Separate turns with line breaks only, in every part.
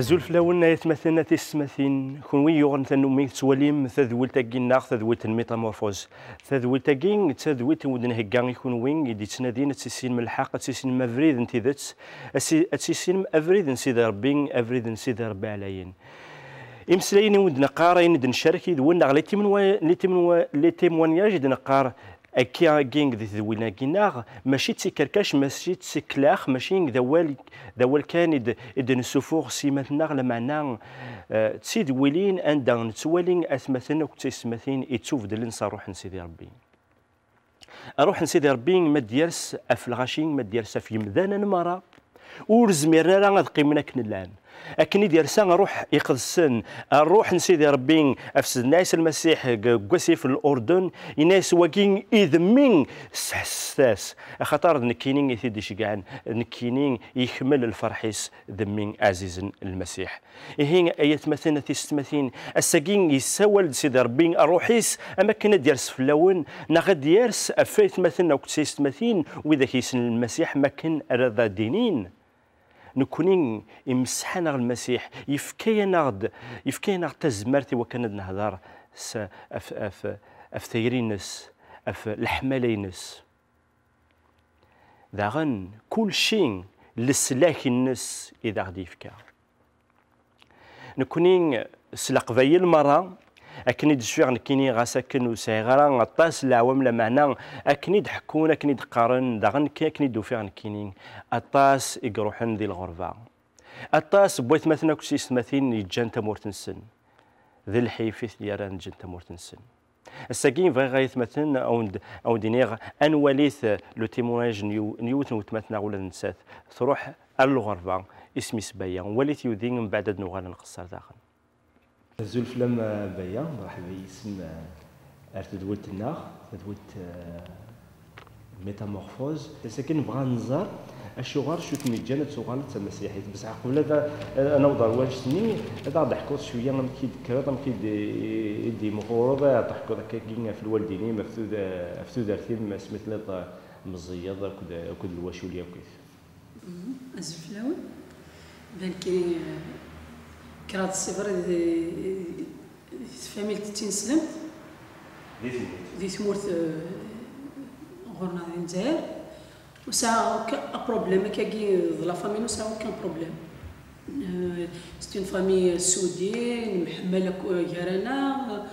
أزول فلاون يتمثلنا تسمثين كونوي يغن تنومي توليم تذول تاكين ناغ تذول الميتامورفوز تذول تاكين تذول تودن هكا يكونوين يدي تنادين تسيسين من الحق تسيسين مفريد انت ذات تسيسين افريد نسيد ربي افريد نسيد ربي عليين امسلاين ودنا قارين ندن شاركي دولنا لي تيموانياج دنا قار أكيا جينغ ذي ذوينا جيناغ ماشي تسكركاش ماشي تسكلاخ ماشي ذوال كان إدن سفور سيمتناغ لمعنى تسيد ويلين أندان نتوالين أثمثنا وتسمثين يتشوف دلين صاروح نسيدي ربي أروح نسيدي ربي ما ديالس أفلغاشين ما ديالس في مدانا نمارا ورزميرنا راه غتقيمنا كنلان أكني ديال سان أروح يقدسن أروح نسيدي ربي أفسد ناس المسيح قاسي في الأردن يناس واكين إذمين سحساس خاطر نكينين يثيدي شقعان نكينين يكمل الفرحيس ذمين عزيز المسيح هين آيات مثلا تستمثين الساقين يسول سيدي ربي أروحيس أما كنا ديال سفلاون نغد ديالس أفايت مثلا وكتستمثين وإذا كيسن المسيح ما كان رضا دينين نكونين يمسحنا المسيح يفكينا تزمرتي وكان نهضر اف ثيرينس اف الحمالينس داغن كل شيء لسلاك الناس اذا غادي يفكا نكونين سلاق في المرة أكني دشويغ نكيني غاساكن وسايغرا غطاس العوام لا معنى أكني دحكون أكني دقارن داغن أكني دوفيغ نكيني أطاس يقروحن ذي الغربة أطاس بويت مثلا كسي سماثين يجان تمورتنسن ذي الحيفيث يران جان تمورتنسن الساقين فغي غايث مثلا أو دينيغ أن وليث لو تيموناج نيوت نوتمثنا ولا نسات تروح الغربة اسمي سبايا وليث يودين من بعد نوغانا نقصر داخل زول فلام بايا مرحبا يسم تدولت الناغ تدولت ميتامورفوز لكن بغا نزار الشغار شو تميجانا تسوغانا تمسيحيت بصح قبل هذا انا وضع واش سني هذا ضحكوت شويه ما كيد كرا ما كيد يدي مغورضه ضحكوا هكا كاين في الوالدين مفسود ارثيم سميت لي مزيض كل الواشوليه وكيف
ازفلاون بالكي كرات الصفر فاميل تنسلمت دي ثمورت غورنا ديال الجزائر وساعة بروبليم كاكي لا فامي وساعة كان بروبليم سيت اون فامي سعوديين محملة كرانا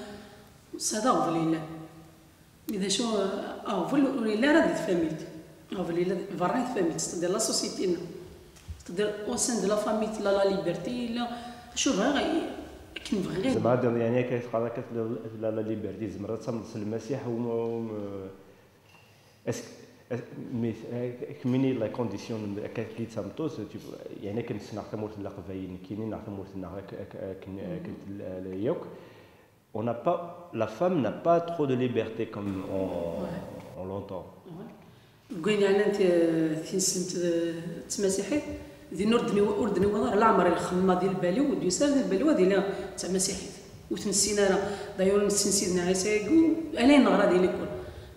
صدا فليلا إذا شو فليلا راه ديال فاميلتي فليلا فراني فاميلتي ستدير لا سوسيتينا ستدير اوسان دو لا فامي لا ليبرتي لا شو بغا كنبغي غير
زعما يعني كيتقرا لا ليبرتي زعما تملص المسيح و كميني لا كونديسيون كي تمطوس يعني كنسمع تموت لا قباين كاينين تموت كنت يوك on n'a pas la femme n'a pas trop de liberté comme on l'entend
قلنا انا تنسمت تمسيحي دي أردني وضع لا عمري الخمة ديال البالي وديسار ديال البالي وديال تاع مسيحيت وتنسينا راه دايور نسين سيدنا عيسى انا نغرا ديالي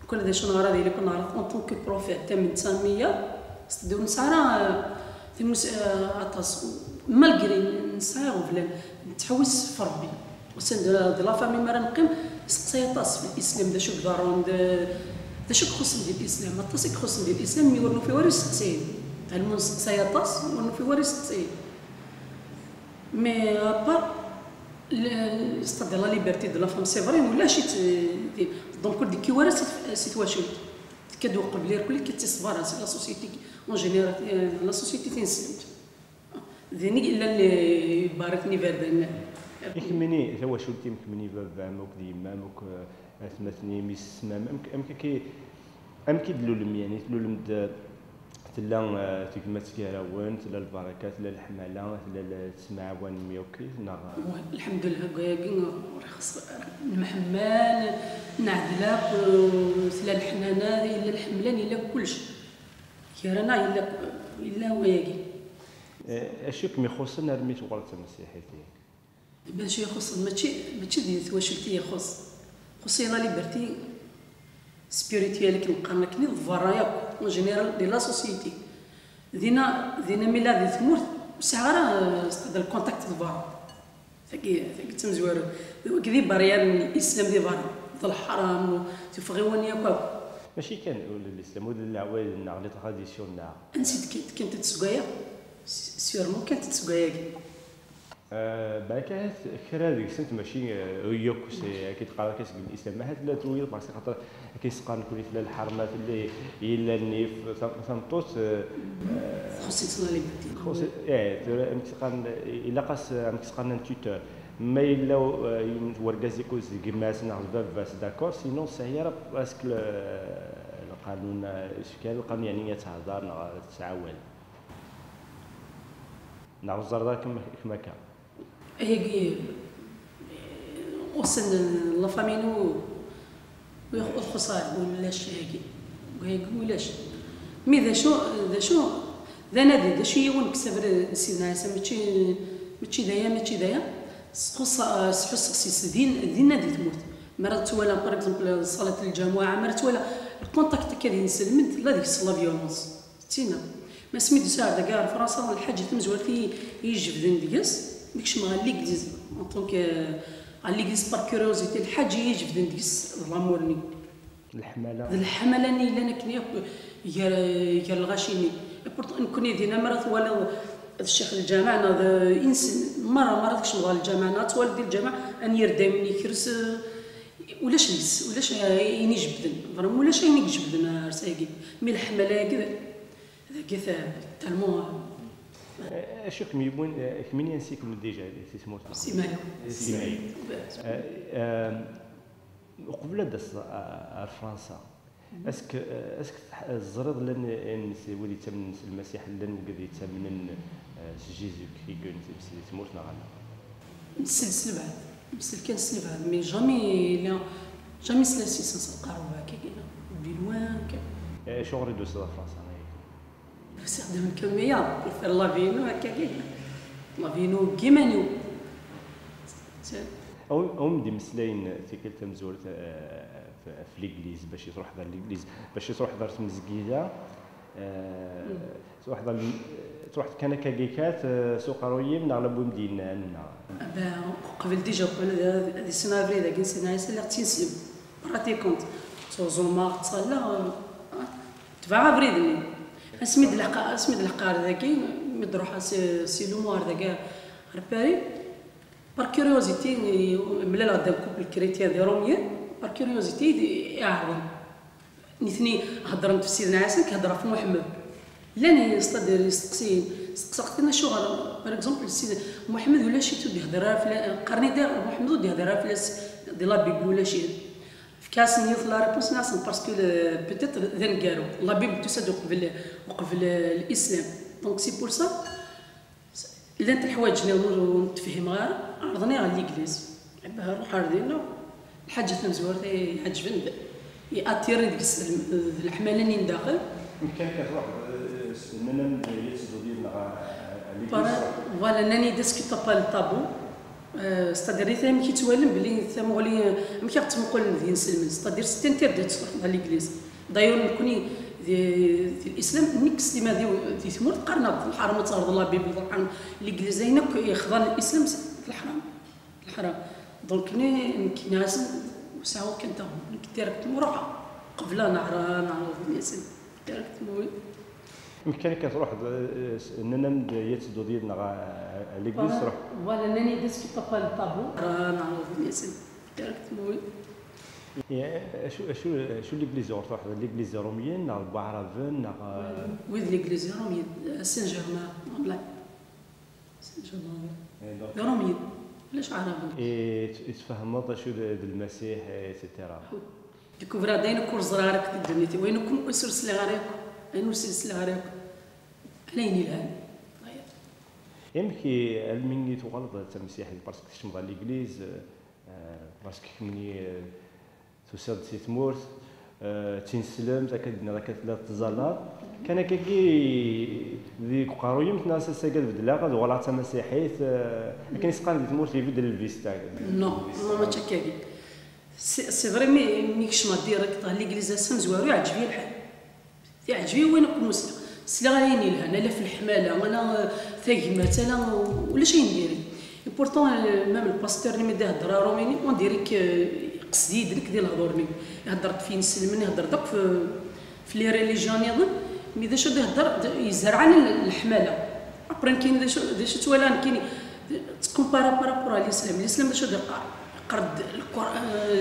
كل هذا شنو نغرا ديالي كنا نعرف اون طونك بروفيت تاع من 900 صديو نسارا في عطاس مالغري نسارا ولا نتحوس في ربي وسند ديال لا فامي مرا نقيم سقسايا طاس في الاسلام دا شوك دارون دا شوك خصم ديال الاسلام طاسك خصم ديال الاسلام يورنو في وارث سقسايا المونس سيطاس وانه في وارث تسيد مي با ستاد لا ليبرتي دو لا فام سي فري ولا شي دونك ديك كي وارث سيتواشن كدو قبل كل كتصبر لا سوسيتي اون جينيرال لا سوسيتي تنسلمت ذيني الا اللي باركني فردان
يكمني هو شو تيمكمني باب عمك ديمامك ثمثني ميس امكي دلولم يعني دلولم تلا تكمات كيراون تلا البركات تلا الحماله تلا تسمع وان ميوكي
الحمد لله كاين رخص المحمال نعدلاق تلا الحنانه الا الحملان الا كلشي كيرانا الا هو ياكي
اشوك مي خصنا رميت ورا المسيحيه
باش يخص ماشي ديال تواشلتي يخص خصي لا ليبرتي سبيريتوال كنقارن كني فرايا اون جينيرال دي لا سوسيتي دينا ميلا دي تمورت ساعه راه استدل الكونتاكت البار ثقي تمزوار كذي بريان الاسلام دي برا الحرام تفغيوني ياكو
ماشي كان الاسلام ولا العوائل ناع لي تراديسيون ناع
نسيت كنت تسقايا سيرمون كانت تسقايا
بعد كرا ديك السنت ماشي يوك سي كي تقرا كتسق الاسلام ما هاد لا تويل باسكو خاطر كيسقان كل في الحرمات اللي الا النيف ثمطوس
خصني تصنع لي بدي
خص امتقان الا قاس امتقان توتور ما الا وركازي كوز كيماس ناع الباب داكور سينون ساهي باسكو القانون اشكال القانون يعني يتهضر ناع تعاون ناع الزرده كما كان
هي وصل لا فامينو والخسار ولاش هيك وهيك ولاش مي ذا شو ذا نادي ذا شو يون كسبر سيدنا عيسى ماشي دايا خص سحس دين نادي تموت مرات ولا باغ اكزومبل صلاه الجماعه مرات ولا الكونتاكت كذا نسلمت لا ديك الصلاه فيولونس تينا ما سميت ساعه كاع فرنسا الحاج تمزورتي يجبد نديس ديكش ما ليغليز اون طونك ليغليز بار كيوريوزيتي الحاج يجبد نديس لامورني الحملاني اللي انا كني يا الغاشيني بورتو نكون دينا مرات ولا الشيخ الجامع هذا انسان مره داكشي نبغى الجامع نتوالد ديال الجامع ان يردي مني كرس ولاش يني جبدن فريمون ولاش يني جبدن رساكي مي الحمله كذا هذاك تالمون
شو كميبون كمين ينسيكم ديجا اسمه سيمايو قبل داس فرنسا اسك الزرد لان ولي تم المسيح لان وقد يتمنن جيزو كي كون تموتنا غانا
مسلسل بعد مسلسل كان سل بعد مي جامي سلاسي سنقاروا هكا بلوان
كان شغل دوس فرنسا
استخدم كمية في لافينو هكا كاين لافينو كيمانيو
او مدي مسلاين تيكل تمزور في ليغليز باش تروح حضر ليغليز باش تروح حضر في المسجيده تروح كان كاكيكات سوق رويم ناع لابو مدينه
قبل ديجا هذه السنه فريده كاين سنه عيسى اللي تنسيب براتي كونت زوما تصلى تبع فريدني اسميد الحقار ذاكي مدروح سي لوموار ذاك رباري بار كيوريوزيتي ملي لا قدام كوبل كريتيان دي روميان بار كيوريوزيتي يعرض نثني هضرت في سيدنا عيسى كهضر في محمد لاني يستدير سقسينا شو بار اكزومبل السيد محمد ولا شي تودي يهضر في قرني ديال محمد ودي يهضر في دي لا بيبل ولا شي في كاس نيوث لا ريبونس ناس باسكو بوتيت ذن كارو لا بيبل تصدق قبل الاسلام دونك سي بور سا الا انت الحوايج نتفهم غير عرضني على ليغليز بها روح عرضينا الحاجه تنزور يعجبني ياتيري ديك الحملاني داخل
يمكن كتروح ننم يتزو ديالنا
فوالا ناني ديسكوتا با الطابو ستادير ثاني كيتوالم بلي ثم ولي ما كيتمقول مدين سلمن ستادير ستين تير تروح على ليغليز دايور نكوني في الاسلام نيكس ديما دي ثمور قرنا الحرم تعرض الله بيبل الحرم ليغليز هنا يخضع الاسلام في الحرم دونك ناس وساو كنت ديريكت مروحه قبل نعرف الناس ديريكت
يمكنك تروح ننم يتزو ديالنا ليغليز تروح
فوالا ناني ديسكو با الطابو نعرف الناس ديريكت
شو ليغليز تروح ليغليز روميين نا بعرفن نا
وين ليغليز روميين سان جيرمان بلا سان جيرمان روميين علاش عربي
تفهموا شو المسيح ايتترا
ديكوفرا داين كور زرارك دنيتي وينكم اسرس لي غاريك اين سلسله غاريك عليني الان
يمكن المني تغلط المسيح باسكو تشمغ ليغليز باسكو مني توصل تمورت تنسلم تاكدنا راك لا تزالار كان كي ذيك قارويم ناس ساكل بدلا غاد ولا تا مسيحيت كان يسقان تمورت في بدل الفيستا
نو ما تشكاكي سي فريمي ميكش ما ديريكت ليغليز سان زوارو يعجبني الحال يعجبني وين نكون مسلم سلا غاين يلها انا لا في الحماله انا ثاقمات انا ولا شي ندير بورتون مام الباستور اللي مدا هضر روميني ونديريك قصدي يدرك ديال الهضورني هضرت فين سلمني هضر داك في لي ريليجيون يظن مي دا شو هضر يزرع عن الحماله ابرين كاين دا شو توالان كاين تكومبارا بارابور على الاسلام دا شو قرد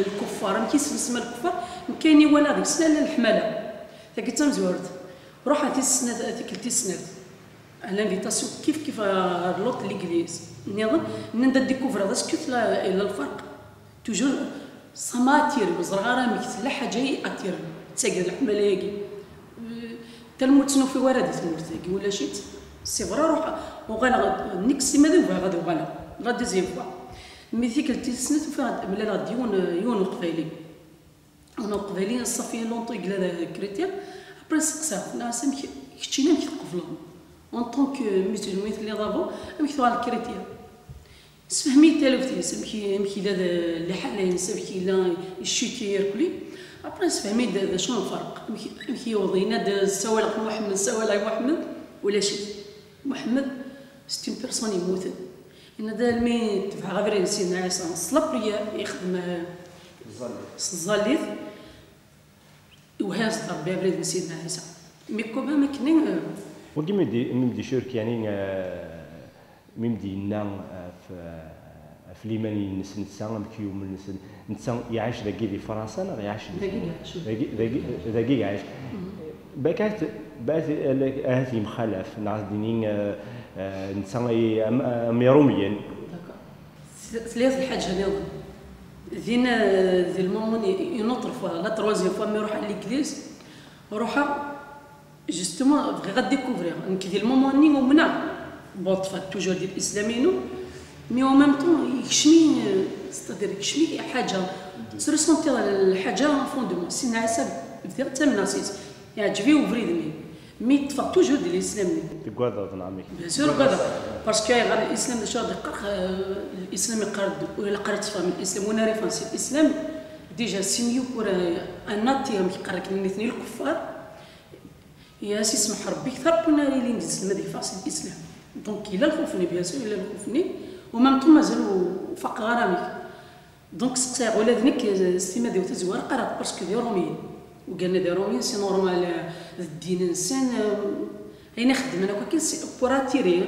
الكفار ما كيسمى الكفار ما كاينين ولا غير سلا الحماله ثاك تمزورت روح هاتي السنه هذيك السنه لانفيتاسيون كيف لوط ليغليز نظن نبدا ديكوفر هذا سكوت الى الفرق توجور ساماتير بزرغاره مكت لا حاجه اتير تساقد الحماله ياكي تلموتنو في ورد تمرتاكي ولا شيت سي فرا روح وغالا نيكسي ماذا غادي وغالا لا دوزيام فوا مي ذيك السنه فيها ملا غادي يون القبايلي انا القبايليين الصافيه لونطو كلا كريتير ابري سقسا ناس كتشينا كيتقفلهم اون طونك مسلمين اللي ضابو مكتوب على الكريتير سفهمي تالوفتي سمكي لا اللي حالين سمكي لا الشيتي يركلي ابري سفهمي دا شنو الفرق مكي وضينا دا سوالق محمد سوالق محمد ولا شي محمد ستين بيرسون يموت ان دا المي تبع غير سيدنا عيسى صلابريا يخدم الزاليث وهاز ضرب بابريد سيدنا عيسى مي كوبا ما كاين
ودي مدي شرك يعني ممدي لنا في اليمن نسان كيوم نسان يعيش ذاكي في فرنسا ولا يعيش ذاكي يعيش بكات بعد هذه مخالف ناس دينين نسان ميروميين
ثلاث الحاجه نظن ذينا ذي المومون ينطر فوا لا تروزيام فوا مي يروح على ليكليز روحها جوستومون بغي غاديكوفرير كي ذي المومون ني ومنع بوط فات توجور ديال الاسلاميين مي او ميم طون يكشمي ستادير يكشمي حاجه ترسونتي الحاجه فوندمون سيدنا عيسى بدا حتى مناسيت يعجبي وفريدني مي تفق توجور ديال الاسلام
تقعد نعمك
بيان سور قاعد باسكو غير الاسلام شو الاسلام يقرد ولا قرات فهم الاسلام وانا ريفرنسي الاسلام ديجا سيميو بور ان ناتير كيقرا كاين اثنين الكفار يا سي سمح ربي كثر كنا اللي نزل مدي فاصل الاسلام دونك الا الخوفني بيان سور الا الخوفني ومام طون مازالوا فق غرامي دونك سقسا ولا ذنك السيما ديال تزوار قرات باسكو دي روميين وقالنا دي روميين سي نورمال الدين انسان اين خدم انا كاين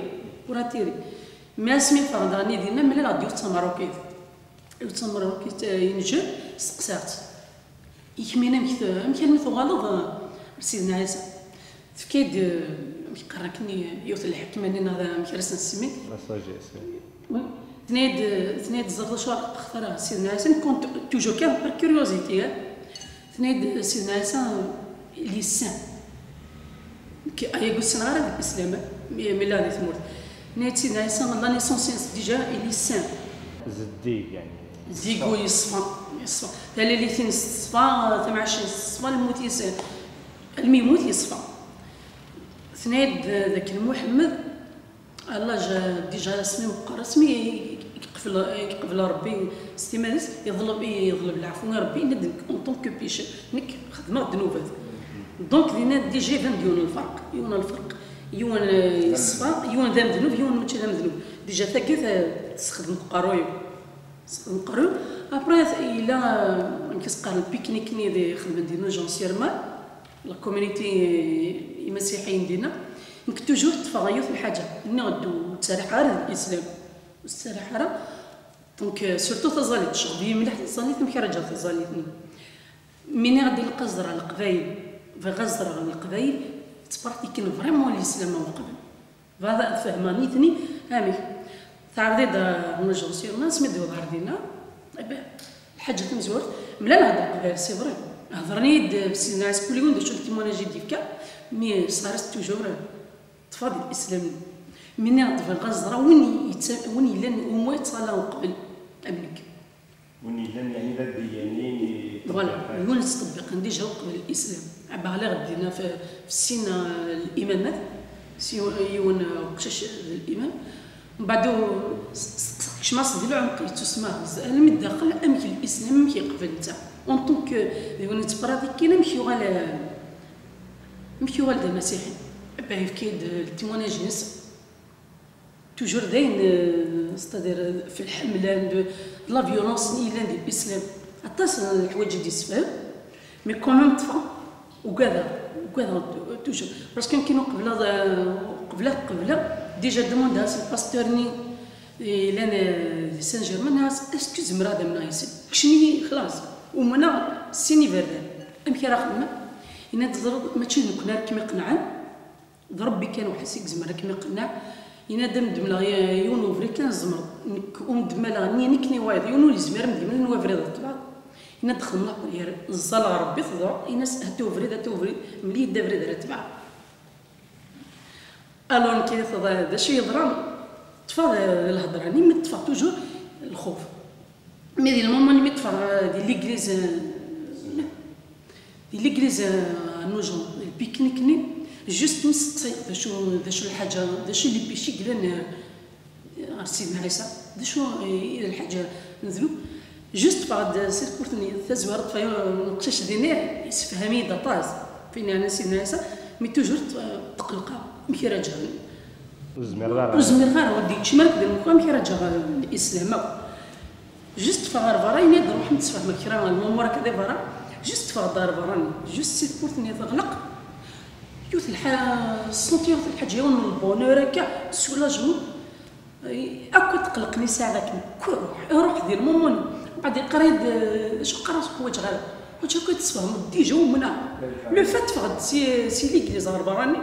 بوراتيري ما اسمي فرضاني ديالنا ملي غادي يتمروا ينجر سقسات يكمينا مكان مثل غلط سيدنا عيسى فكيد كيقراكني يوث الحكمه هذا مكرسنا السميت
لا ساجيس
وي ثنيد زرد شو اختار سيدنا عيسى كنت توجو كان بار كيوريوزيتي ثنيد سيدنا عيسى لسان كي اي قلت غير هذا الاسلام ملي غادي تموت ثنيد سيدنا عيسى لا نيسونس ديجا لسان
زديق يعني
زيغو يصفى تا اللي ثين يصفى 28 يصفى الموت يسال الميموت يصفى ثنيد ذاك المحمد الله جا ديجا اسمي وبقى رسمي يقفل ربي استمانس يظلب العفو ربي ندك اون طونك بيش نك خدمه الذنوبات دونك دينا ديجا فهم يون الفرق يون يصفى يون ذنب ذنوب يون ماشي ذنب ديجا ثاكي تستخدم قروي ابري الا كيسقى البيكنيك ني دي خدمه ديالنا جونسيرمان لا كوميونيتي المسيحيين ديالنا يمكن توجور تفغيو في الحاجه اني غدو تسارح على الاسلام والسارح على دونك سورتو تزاليت شغبي مليح تزاليت مكرجه تزاليتني مني غادي القزر على القبايل غزر على القبايل تبارتيكين فريمون الاسلام وقبل هذا فهماني ثني هامي تعرضي دا نجوسيو ما سميتو ظهر دينا الحاجه تمزور ملا نهضر قبايل سي فري هضرني بسيدنا عيسى كل يوم شفت تيموناجي ديالك مي صارت توجور تفاضل الاسلام مني غطفي الغزره وين الا هما يتصالاو قبل امنك
وين الا يعني ذا الديانين
فوالا يقول تطبق ديجا قبل الاسلام باغي غدينا في السن الامامات يون قشاش الامام من بعد كشماص ديالو عمق تسمى انا مداخل امك الاسلام مكي قبل نتا اون طونك يقول نتبراديك كاين مكيو غال المسيحي باهي كاين التيموناج ناس توجور داين ستادير في الحملة لا فيولونس نيلان ديال الاسلام عطاس الحوايج ديال السفهام مي كوميم طفى وكذا توجور باسكو كاينو قبل ديجا دوموندها سي الباستور ني لان سان جيرمان ناس اسكو زمرا دام نايسين كشني خلاص ومنا سيني فيردان امكي راه خدمه انا تضرب ماشي نكون كيما قنعان ضربي كان واحد سيك زمرا كيما قنع انا دم لا يونو فريكان زمر دم لا نيكني وايد يونو لي زمر مديم نوافريد طبعا انا دخل من الطيار نزل ربي تضرب الناس هاتو فريد ملي دا فريد تبع الون كي دا شي يضرب طفى الهضره ني مي طفى توجور الخوف مي ديال الماما ني طفى ديال ليغليز نوجون البيكنيك ني جوست نسقسي داشو الحاجه داشو لي بيشي قلنا سيدنا عيسى داشو الحاجه نزلو جوست بعد سير كورتني تزوار طفى نقشش دينار يسفهمي دطاز فين انا سيدنا عيسى مي توجور تقلقه مكي راجع
وزمير
غير ودي شمالك ديال المقام كي راجع الاسلام جوست فغار فراي نروح نتفاهم كرا المومورا كذا فرا جوست فغدار فراني جوست سيت بورتني تغلق يوث الصوتيات الحاجه يوم البونور هكا سولاجمون اكو تقلقني ساعه روح ديال موموني بعد قريد شو قرا حوايج غير واش هكا تتفاهم ديجا ومنا لو فات فغد سي ليغليز غرباني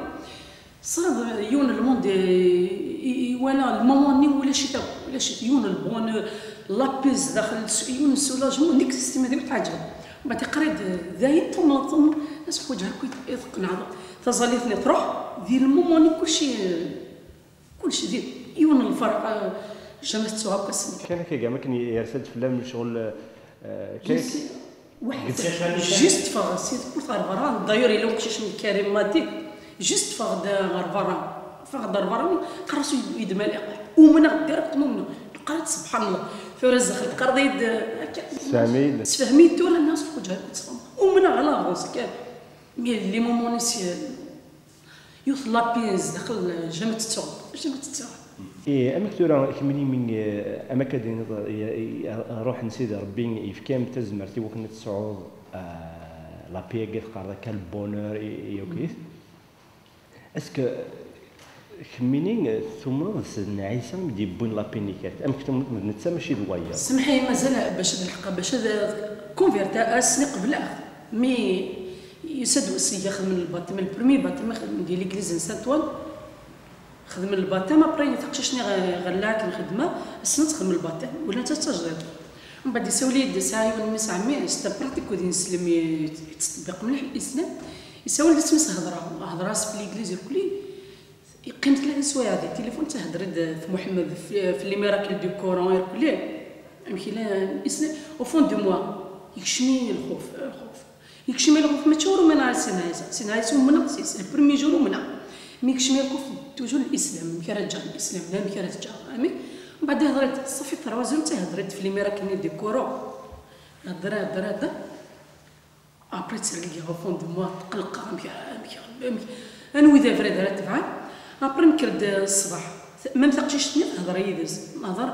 صار يون الموند ولا الموموني ولا شي يون البون لابيز داخل يون السولاجمون ديك السيستم هذيك تعجب بعد قريد زايد ثم ناس حوايج هكا يتقنع تزاليتني تروح ديال الموموني كلشي ديال يون الفرق جامعة هكا
كان كاع ما كان يرسل فلان شغل كيك
واحد جيست فغ سيت كنت غربران داير الا مشيش من كريم مادي جيست فغد غربران قرصو يد مالق ومن ديريكت ممنوع قرات سبحان الله فرز دخلت قرضيد تفهميت ولا الناس وجهها تفهم ومن على غوص كان مي لي مومونيسيال يوث لابيز داخل جامعة التوغ
ايه اما كثيرا كملي من اما كدين روح نسيد ربي يفكام تزمرتي وكنا تصعود لا بيغ قرده كالبونور يوكيس اسكو خمينين ثم سيدنا عيسى مدي بون لا بينيكات ام كنتم نتسا ماشي دوايا
سمحي مازال باش الحق باش كونفيرتا اسني قبل مي يسد وسي ياخذ من الباطم البرمي باطم ديال ليغليز سانتوان خدم الباطم ابري تقششني غلاك الخدمه السنه تخدم الباطم ولا انت تجرب من بعد يساولي ساعه ولا 900 استبراتيك ودين نسلم يتطبق مليح الاسلام يساول لي تمس هضره في ليغليز كلي يقيم 3 سوايع ديال التليفون تهضر في محمد في لي ميراكل دو كورون كلي يمكن الاسلام او فون دو موا يكشمي الخوف يكشمي الخوف ما تشورو من سينايس ومن البريمي جور ومن ميكش ميركوف توجور الاسلام كيرجع الاسلام لا كيرجع امي من بعد هضرت صافي 3 زون هضرت في لي ميراكل دي كورو هضر ابري تسلقي او فون دو موا تقلق انا وإذا فريد راه تبعا ابري مكرد الصباح ما متلقيتش نهضر يدز نهضر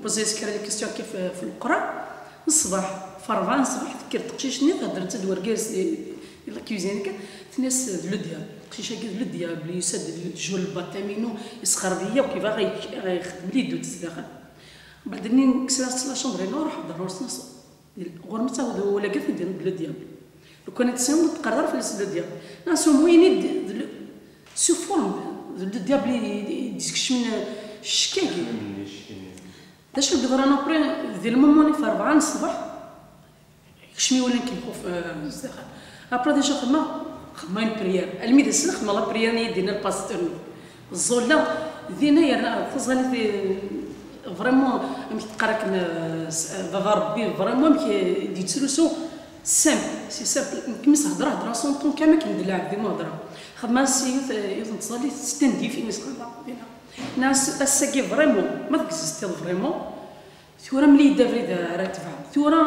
بوزي سكر لي كيستيون كيف في القرى الصباح فرفان الصباح فكرت تقشيش نهضر تدور كاس لا كوزين الناس دلو ديال قشيشه كي دلو ديال بلي يسد جو الباتامينو يسخر بيا وكيف غيخدم لي دوت داخل بعد منين كسرت لا شومبر نروح ضروري نص غرمته ولا كيف ندير دلو ديال لو كانت تساوم تقرر في السد ديال ناس وين سو فورم دلو ديال بلي ديسكش من الشكاكي داش نقدر انا بري ديال الموموني في 4 الصباح كشمي ولا كيخوف داخل ابرا ديجا خدمه بريير الميد السنه خدمه لا بريير ني دينا الباستور الزولا دينا يا تزغلي فريمون ملي تقراك ربي فريمون كي ديتسلوسو سامبل سي سامبل كمس هضره سونطون كما كندلع ديما هضره خدمه سيوت يتنصلي ستندي في ناس بينا ناس اساكي فريمون ما تكزيستي فريمون ثورا ملي دافريدا راه تفهم ثورا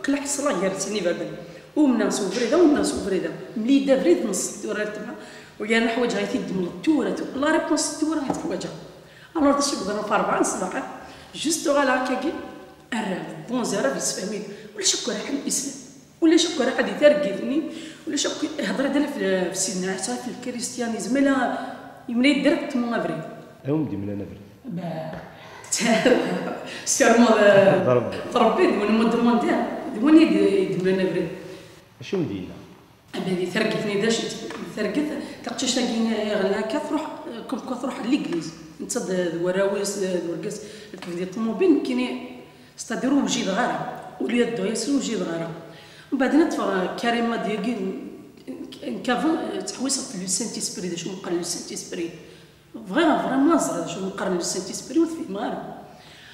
قلع صلاه يرتني بابل والناس وفريده ملي دافريد نص ثورا تبع ويا نحوج هاي تيد من التورة لا ريبونس التورة هاي تحوجها الوغ داش يقدر في 4 الصباح جوست غالا هكاكي الراب بونزيرا بيسفهمين ولا شكو راح الاسلام ولا شكو راح يترقثني ولا شكو هضره ديالها في السيدنا عيسى في الكريستيانيزم لا يمني يدير تما فريد
هم دي من انا فريد
سيرمو ضربي من المدمون ديال ديمون يدير لنا فريد
شنو مدينا
هذه ثرقتني داش ثرقت تلقيتش لاقينا غير هكا تروح كون تروح ليكليز انت وراويس ورقاس كيف ديال الطوموبيل كاين ستاديرو وجيد غاره ولي الدو ياسر وجيد غاره ومن بعد نتفرج كريمه ديالي كافون تحويصه لو سانتي سبري دا شنو نقرا لو سانتي سبري فريمون زرا شنو نقرا لو سانتي سبري وفي مغارب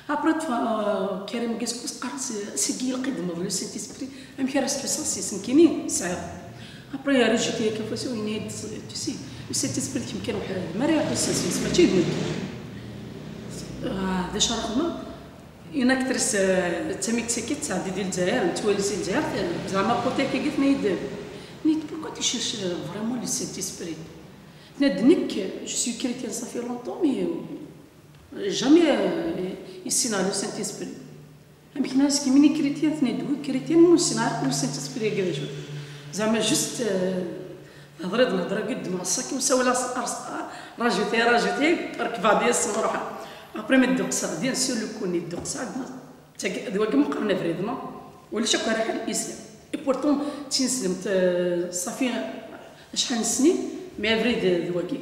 ابرا كريم كيسكوس قرات سيكي القدم لو سانتي سبري ام كراس بيسانس كاينين ساعه ابرا يا رجيتي كيفاش وين تسي لو سانتي سبري كيمكن واحد مريح بيسانس ماشي ديك هذا شرحنا اون اكتريس تميكسيكيت تاع ديال الجزائر تواليسي الجزائر زعما كوتي كي قلت نيد بوركو تي شيرش فريمون لو سانتي سبري نادنك جو سوي كريتيان صافي لونطون مي جامي يسينا لو سانتي سبري امك ناس كي ميني كريتيان تنادو كريتيان مو سينا لو سانتي سبري كذا شو زعما جوست الهضره قد مع الصاكي وساولا راجوتي ركبه ديال السمروحه ابري ما دوق صا بيان سور لو كوني دوق صا دوا كم قرنا فريدنا ولا شكون راح الاسلام اي بورتون تنسلمت صافي شحال سنين مي فريد دواكي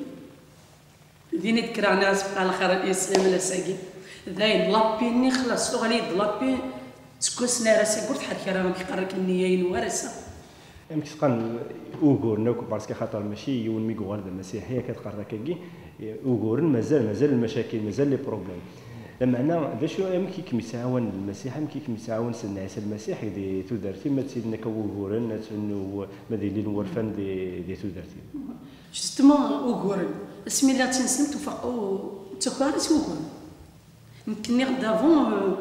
ديني تكرا ناس على خير الاسلام لا ساقي داين لابيني خلاص غالي لابي سكوسنا راسي قلت حد راه ما كيقرك النيين وارسه
يمكن تقن اوغور نوك باسكو خاطر ماشي يون ميغو غير المسيحيه كتقرا كاكي اوغور مازال المشاكل مازال لي بروبليم المعنى ذا شو يمكن كيساعون المسيح يمكن كيساعون سيدنا عيسى المسيح دي تودرتي ما سيدنا كوغورن انه مديلين ورفان دي تودرتي
جوستومون اوغور اسمي لا تنسنت وفقو تكارس اوغور يمكن دافون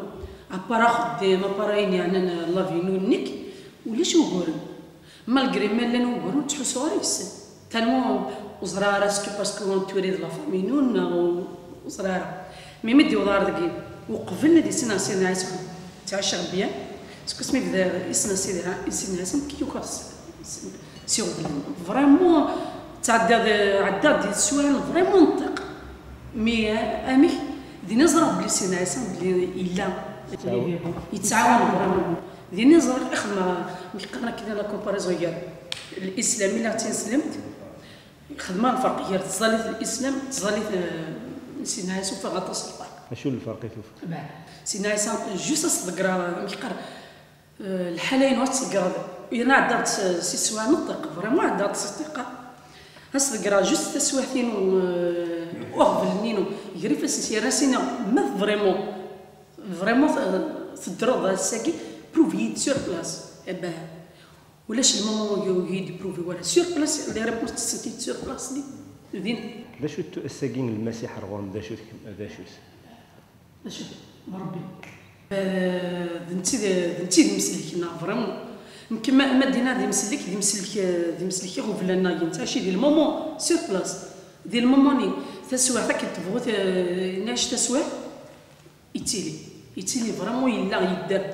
ابارا خدي ما باراين يعني لافينو نيك ولا شو اوغور مالغري ما لنا اوغور تحسوا ريس تالمون وزراره سكو باسكو توري لا فامينون وزراره مي مدي ودار دقي وقبلنا دي سيدنا عيسى تاع الشغبيه سكو سمي بدا سيدنا عيسى كيوكاس سيغ فريمون عداد ديال السؤال فريمون منطق مي امي دي نظره بلي سيدنا عيسى بلي الا يتعاون فريمون دي نظره خدمه كيقرا كذا لا كومباريزون ديال الاسلام الا تنسلمت خدمه الفرق هي تظليت الاسلام تظليت سيدنا عيسى فغطس الفرق
شنو الفرق يشوف
سيدنا عيسى جوست صدقرا كيقرا الحالين وتصقرا انا عدات سي سوا نطق فريمون عدات صدقه هصدقرا جوست تسواثين وغبلنينو يغري فاسي راسينا ما فريمون تدرض الساكي بروفي سور بلاص ابا ولاش المامون يدي بروفي ولا سور بلاص لي ريبونس تسنتي سور بلاص دي
لا شو الساقين المسيح رغم ذا شو
ربي دنتي مسلكنا فريمون يمكن ما دينا دي مسلك غفلنا انت شي ديال المومون سور بلاص ديال الموموني تسوا حتى كتبغوا ناش تسوا يتيلي فريمون يلا يدار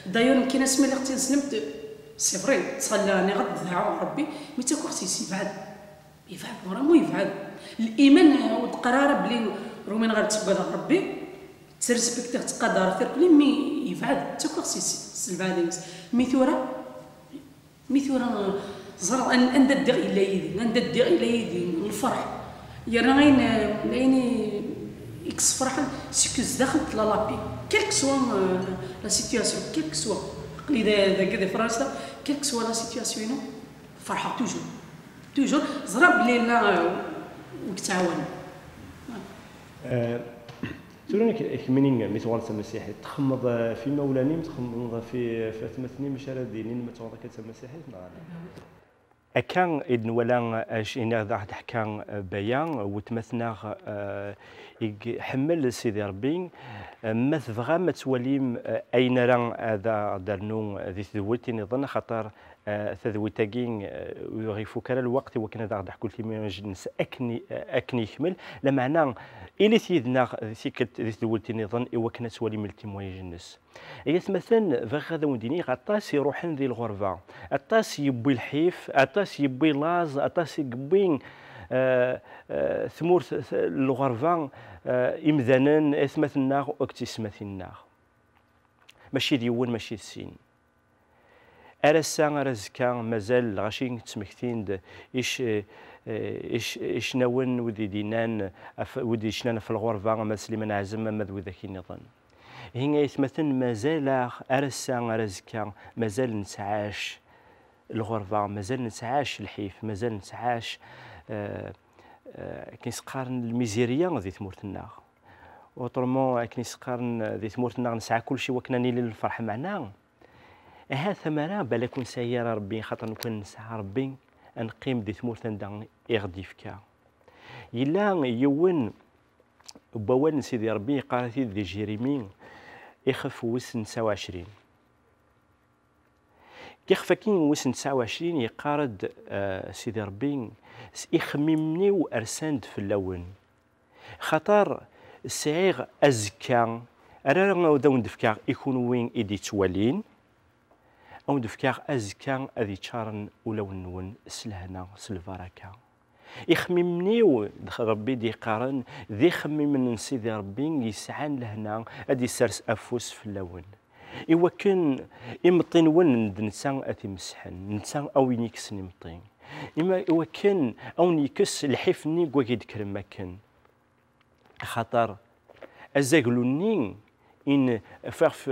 دايور يمكن اسمي اللي اختي سلمت سي فري تصلاني غد دعاء ربي مي تاكو اختي يفعل فريمون يفعل الايمان والقرار بلي رومين غير تبغى ربي ترسبكتي تقدر ترقلي مي يفعل تاكو اختي السلبه ميثورا زرع ان ندير الى يدي الفرح يا راين اكس فرحه سكوز دخلت لا لابي كيلك سوا لا سيتوياسيون كيلك سوا قلي ذا كذا فرنسا كيلك سوا لا سيتوياسيون فرحه توجور زرع بلي لا وكتعاون
تروني كمنين ميتوان المسيحي تخمض في مولاني تخمض في فاطمتني مشارة دينين ما توضا كتسمى مسيحي أكان إذن ولا إن ذا حكان بيان وتمثنا يحمل سيدي ربي ما تبغى ما توليم أين راه هذا درنو ذي ثوتي نظن خطر تذويتاكين يغيفو كلا الوقت وكان هذا غدا حكولتي من الجنس اكني يكمل لا معنى الى تيدنا ثيكت ذولتي نظن ايوا كنا توالي ملتي موي جنس هي مثلا فغ هذا وديني غطاس يروحن ذي الغرفه اطاس يبوي الحيف اطاس يبوي لاز اطاس يبوي ثمور الغرفه امذانا اثمثنا واكتسمثنا ماشي ديون ماشي السين أرسا أرزكا مازال غاشي تسمكتين إيش ناون ودي دينان ودي شنان في الغرفة ما سليمان عزم ما ذو ذاك النظام هنا يتمثل مازال أرسا أرزكا مازال نتعاش الغرفة مازال نتعاش الحيف مازال نتعاش كنسقارن الميزيريا ذي ثمورتنا اوترومون كنسقارن ذي ثمورتنا نسعى كل شيء وكنا نيل الفرح معنا ها ثمرة بالكون سيارة ربي خاطر نكون نسعى ربي نقيم دي ثمور تندان يغدي فكا يلا يون بوال سيدي ربي قالت دي جيريمي يخف وسن 29 كيخفى كين وسن 29 يقارد سيدي ربي يخممني وارساند في اللون خاطر السعيغ ازكا انا داون دفكا يكون وين ايدي توالين أو دفكار أزكا أذي تشارن ولو نون سلهنا سلفاركا يخممنيو ربي دي قارن ذي خمم من سيدي ربي يسعان لهنا أدي سرس أفوس في اللون إوا كان إمطين ون نسان أتي مسحن نسان أو ينكس نمطين إما إوا كان أو نيكس الحفني قوكيد كرما كان خاطر أزاقلوني إن فرف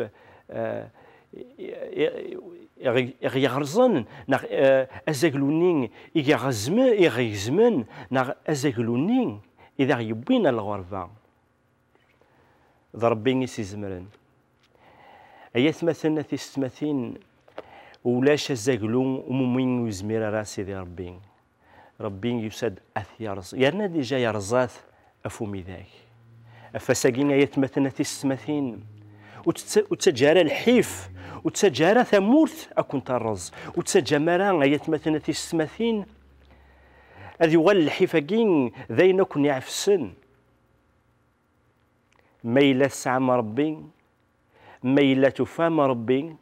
يغرزن ناغ ازاكلونين يغزمن ناغ ازاكلونين اذا يبين الغرفه ضربيني سي زمرن ايا ثمثلنا في ستماثين ولاش ازاكلون ومومين يزمير راسي دي ربي يسد اثيارز يرنا ديجا يرزات افومي ذاك فساقين ايا ثمثلنا في ستماثين وتتجارى الحيف وتتجارى ثمورت أكون ترز وتتجمرا غاية مثلا في السماثين هذي وغال الحيفاكين ذاين كون يعرف السن ما إلا سعام ربي ما إلا تفهم ربي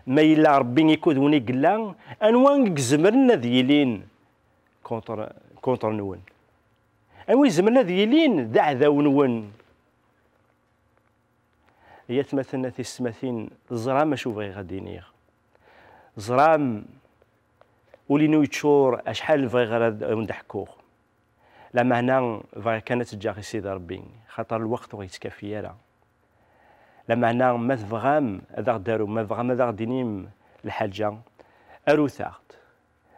ما إلا ربي يكون قلا أنوان زمرنا ذيلين كونتر نون أنوان زمرنا ذيلين ذا ذاو نون هي تمثلنا في السماثين زرام شوف غير غادي نيغ زرام ولينو يتشور اشحال فغي غير ندحكوه لا معنى فغي كانت تجاغي سيدي ربي خاطر الوقت غيتكافي يالا لا معنى ما تفغام هذا دارو ما فغام هذا دينيم الحاجه ارو ثاغت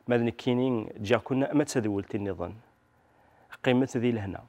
ما نكينين جا كنا ما تسدولتي النظام قيمه ذي لهنا